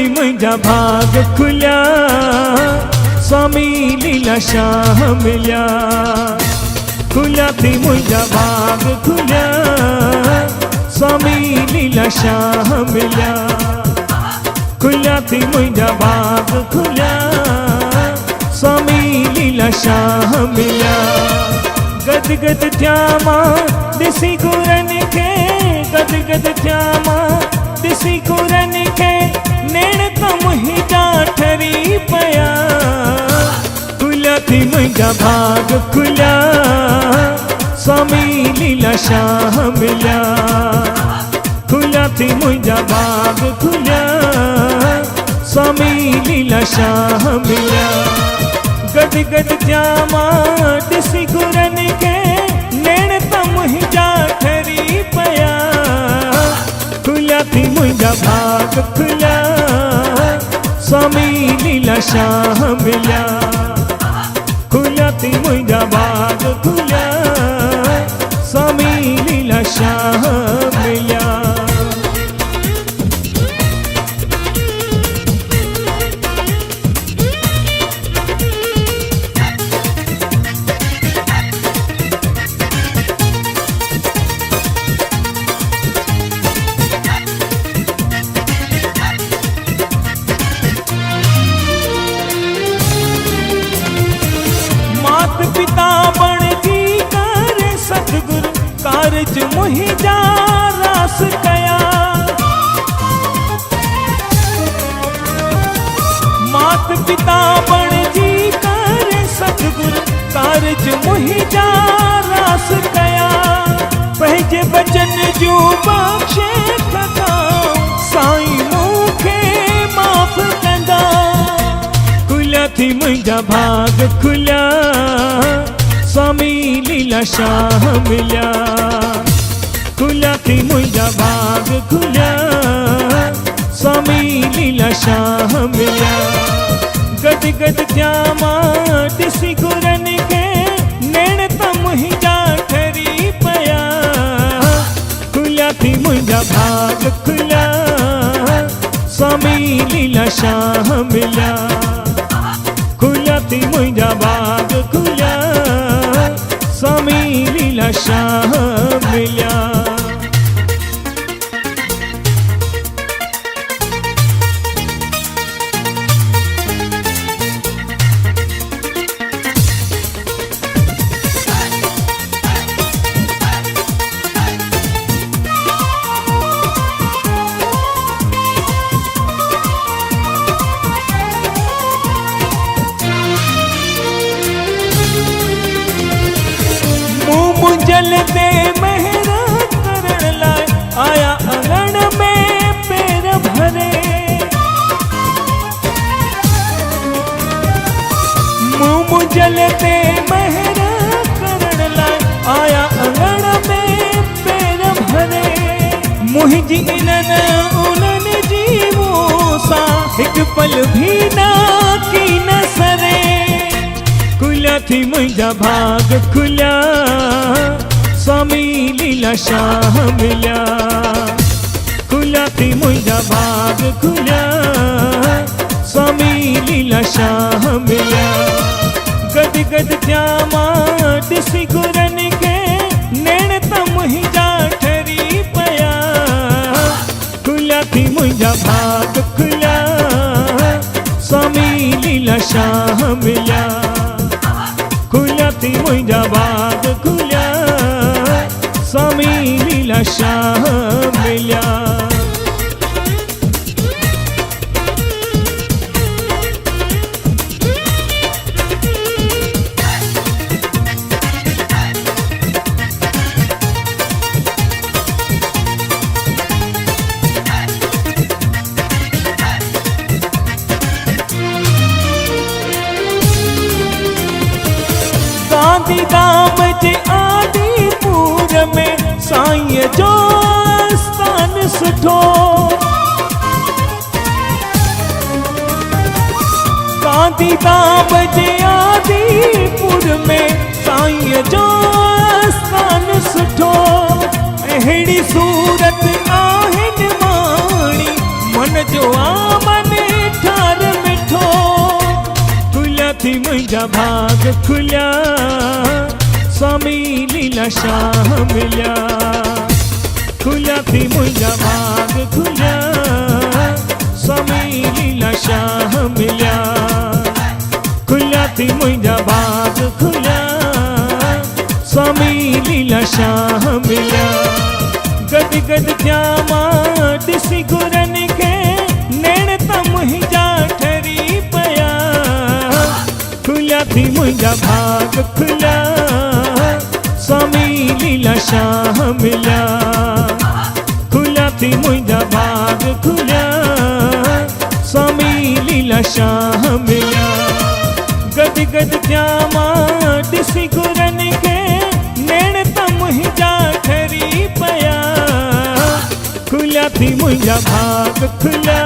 थी मुंहिंजा भाग खुलिया, स्वामी लीला शाह मिलिया। खुलिया थी मुंहिंजा भाग खुलिया, स्वामी लीला शाह मिलिया। खुलिया थी मुंहिंजा भाग खुलिया, स्वामी लीला शाह मिलिया। गद गद थिया मां ॾिसी गुरनि खे, गद गद थिया मां ॾिसी गुरनि खे, नेण त मुंहिंजा ठरी पिया। खुलिया थी मुंहिंजा भाग खुलिया, स्वामी लीला शाह मिलिया। खुलिया थी मुंहिंजा भाग खुलिया, स्वामी लीला शाह मिलिया। गद गद थिया मां ॾिसी गुरनि खे, नेण त मुंहिंजा ठरी पिया। खुलिया थी मुंहिंजा भाग खुलिया, स्वामी लीला शाह मिलिया। खुलिया थी मुंहिंजा भाग खुलिया, स्वामी लीला शाह मिलिया। पिता बण जी करे सतगुरु, कारज मुंहिंजा रास कया। मात पिता बण जी करे सतगुरु, कारज मुंहिंजा रास कया। पंहिंजे बचन जूं बख़्शे खता, साईं मूंखे माफ़ कंदा। खुलिया थी मुंहिंजा भाग खुलिया, स्वामी लीला शाह मिलिया। खुलिया थी मुंहिंजा भाग खुलिया, स्वामी लीला शाह मिलिया। गद गद थिया मां ॾिसी गुरनि खे, नेण त मुंहिंजा ठरी पिया। खुलिया थी मुंहिंजा भाग खुलिया, स्वामी लीला शाह मिलिया। खुलिया थी मुंहिंजा भाग खुलिया, स्वामी लीला शाह मिलिया। जलते मेहरा करण लाए, आया अंगण में पैर भरे। मुँह जलते मेहरा करण लाए, आया अंगण में पैर भरे। मुंहिंजी इन्हनि उन्हनि जी मूंसां हिकु पल भी ना की न सरे। खुलिया थी मुंहिंजा भाग खुलिया, स्वामी लीला शाह मिलिया। खुलिया थी मुंहिंजा भाग खुलिया, स्वामी लीला शाह मिलिया। गद गद थिया मां ॾिसी गुरनि खे, नेण त मुंहिंजा ठरी पिया। खुलिया थी मुंहिंजा भाग खुलिया, स्वामी लीला शाह मिलिया। खुलिया थी मुंहिंजा भाग खुलिया, स्वामी लीला शाह मिलिया। गांधीधाम जे आदिपुर में साईं जो स्थान सुठो। गांधीधाम जे आदिपुर में साईं जो स्थान सुठो। अहिड़ी सूरत आहिनि माणी, मन जो आमन थी मुंहिंजा भाग खुलिया, स्वामी लीला शाह मिलिया। खुलिया थी मुंहिंजा भाग खुलिया, स्वामी लीला शाह मिलिया। खुलिया थी मुंहिंजा भाग खुलिया, स्वामी लीला शाह मिलिया। गद गद थिया मां ॾिसी गुरनि खे, नेण त मुंहिंजा ठरी पिया। खुलिया थी मुंहिंजा भाग खुलिया, स्वामी लीला शाह मिलिया। खुलिया थी मुंहिंजा भाग खुलिया, स्वामी लीला शाह मिलिया। गद गद थिया मां ॾिसी गुरनि खे, नेण त मुंहिंजा ठरी पिया। खुलिया थी मुंहिंजा भाग खुलिया,